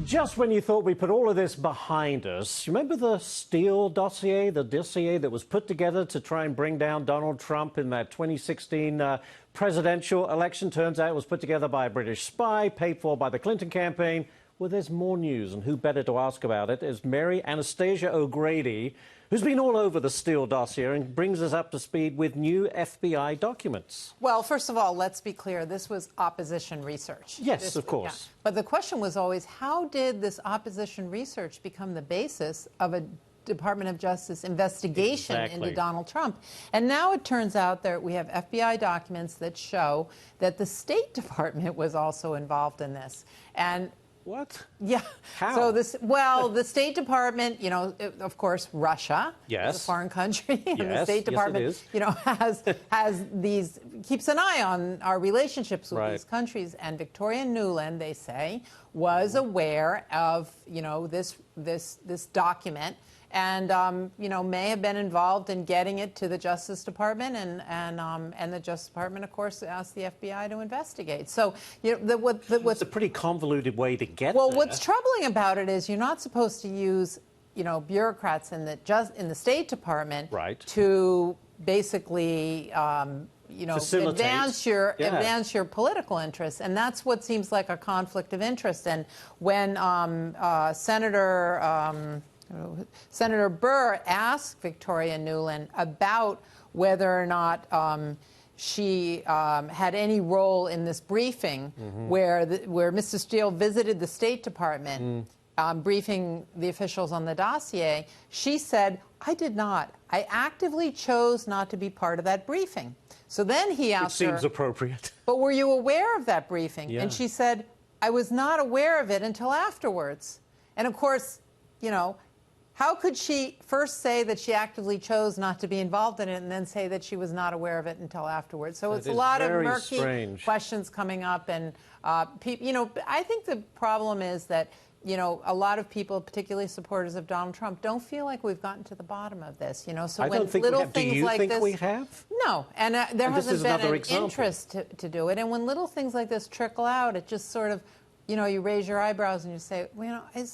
Just when you thought we put all of this behind us, you remember the Steele dossier, the dossier that was put together to try and bring down Donald Trump in that 2016 presidential election? Turns out it was put together by a British spy, paid for by the Clinton campaign. Well, there's more news, and who better to ask about it is Mary Anastasia O'Grady, who's been all over the Steele dossier and brings us up to speed with new FBI documents. Well, first of all, let's be clear. This was opposition research. Yes, of course. Yeah. But the question was always, how did this opposition research become the basis of a Department of Justice investigation into Donald Trump? And now it turns out that we have FBI documents that show that the State Department was also involved in this. And what? Yeah. How? So the State Department, you know, of course, Russia is a foreign country, and the State Department, you know, keeps an eye on our relationships with these countries. And Victoria Nuland, they say, was aware of, you know, this document, and you know, may have been involved in getting it to the Justice Department, and the Justice Department, of course, asked the FBI to investigate. So, you know, what's a pretty convoluted way to get well, there. What's troubling about it is you're not supposed to use, you know, bureaucrats in the State Department to basically you know, advance your political interests, and that's what seems like a conflict of interest. And when Senator Burr asked Victoria Nuland about whether or not she had any role in this briefing, where Mr. Steele visited the State Department, briefing the officials on the dossier, she said, "I did not. I actively chose not to be part of that briefing." So then he asked her, "It seems appropriate. But were you aware of that briefing?" And she said, "I was not aware of it until afterwards." And of course, you know, how could she first say that she actively chose not to be involved in it and then say that she was not aware of it until afterwards? So it's a lot of murky questions coming up. And, you know, I think the problem is that, you know, a lot of people, particularly supporters of Donald Trump, don't feel like we've gotten to the bottom of this, you know. So when little things like this... Do you think we have? No, and there hasn't been an interest to do it. And when little things like this trickle out, it just sort of... You know, you raise your eyebrows and you say, well, you know,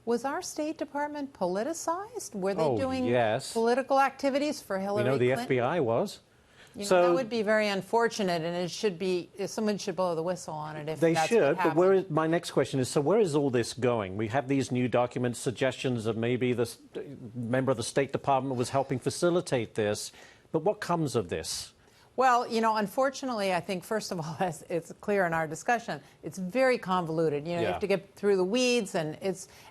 was our State Department politicized? Were they doing political activities for Hillary Clinton? You know, the FBI was. You know, that would be very unfortunate, and it should be, someone should blow the whistle on it if they that's should, what happened. But my next question is, so where is all this going? We have these new documents, suggestions of maybe the member of the State Department was helping facilitate this, but what comes of this? Well, you know, unfortunately, I think, first of all, as it's clear in our discussion, it's very convoluted. You know, you have to get through the weeds, and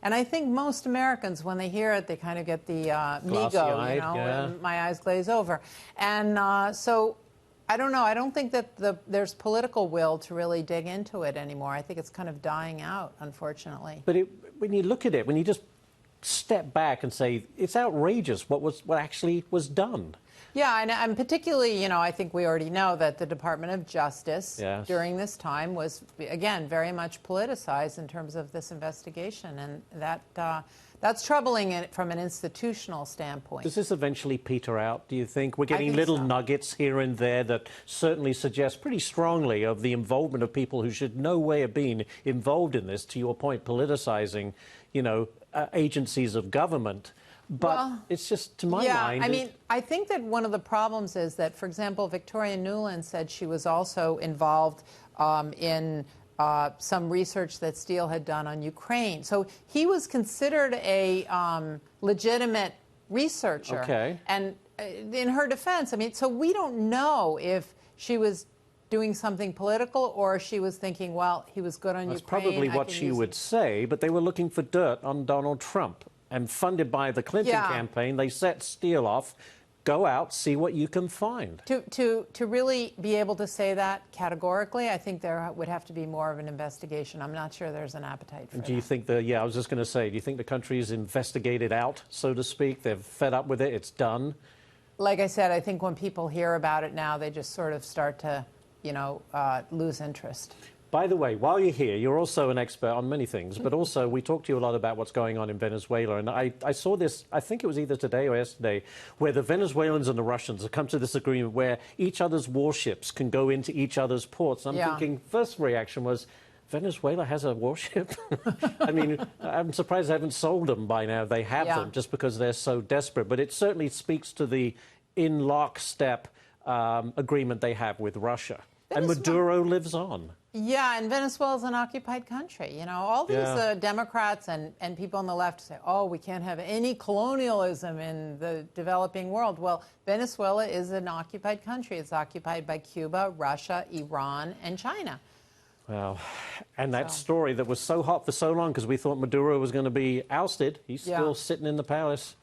I think most Americans, when they hear it, they kind of get the ego, you know, and my eyes glaze over. And so, I don't know. I don't think that there's political will to really dig into it anymore. I think it's kind of dying out, unfortunately. But when you look at it, when you just step back and say, it's outrageous what actually was done. Yeah, and particularly, you know, I think we already know that the Department of Justice during this time was, again, very much politicized in terms of this investigation, and that's troubling from an institutional standpoint. Does this eventually peter out, do you think? We're getting little nuggets here and there that certainly suggest pretty strongly of the involvement of people who should no way have been involved in this, to your point, politicizing, you know, agencies of government. But it's just, to my mind... I mean, I think that one of the problems is that, for example, Victoria Nuland said she was also involved in some research that Steele had done on Ukraine. So he was considered a legitimate researcher. Okay. And in her defense, I mean, so we don't know if she was doing something political or she was thinking, well, he was good on Ukraine. That's probably what she would say, but they were looking for dirt on Donald Trump. And funded by the Clinton campaign, they set Steele off. Go out, see what you can find. To really be able to say that categorically, I think there would have to be more of an investigation. I'm not sure there's an appetite for that. Do you think I was just going to say, do you think the country is investigated out, so to speak? They're fed up with it, it's done? Like I said, I think when people hear about it now, they just sort of start to, you know, lose interest. By the way, while you're here, you're also an expert on many things, but also we talked to you a lot about what's going on in Venezuela. And I saw this, I think it was either today or yesterday, where the Venezuelans and the Russians have come to this agreement where each other's warships can go into each other's ports. I'm thinking, first reaction was, Venezuela has a warship? I mean, I'm surprised they haven't sold them by now. They have them just because they're so desperate. But it certainly speaks to the in lockstep agreement they have with Russia. And Maduro lives on. Yeah, and Venezuela is an occupied country. You know, all these Democrats and people on the left say, oh, we can't have any colonialism in the developing world. Well, Venezuela is an occupied country. It's occupied by Cuba, Russia, Iran, and China. Well, and that story that was so hot for so long because we thought Maduro was going to be ousted, he's still sitting in the palace,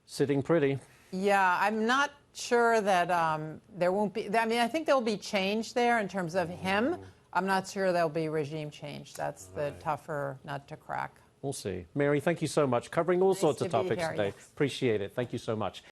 sitting pretty. Yeah, I'm not sure that there won't be, I mean, I think there'll be change there in terms of him. I'm not sure there'll be regime change. That's the tougher nut to crack. We'll see. Mary, thank you so much. Covering all sorts of topics here, today. yes. Appreciate it. Thank you so much.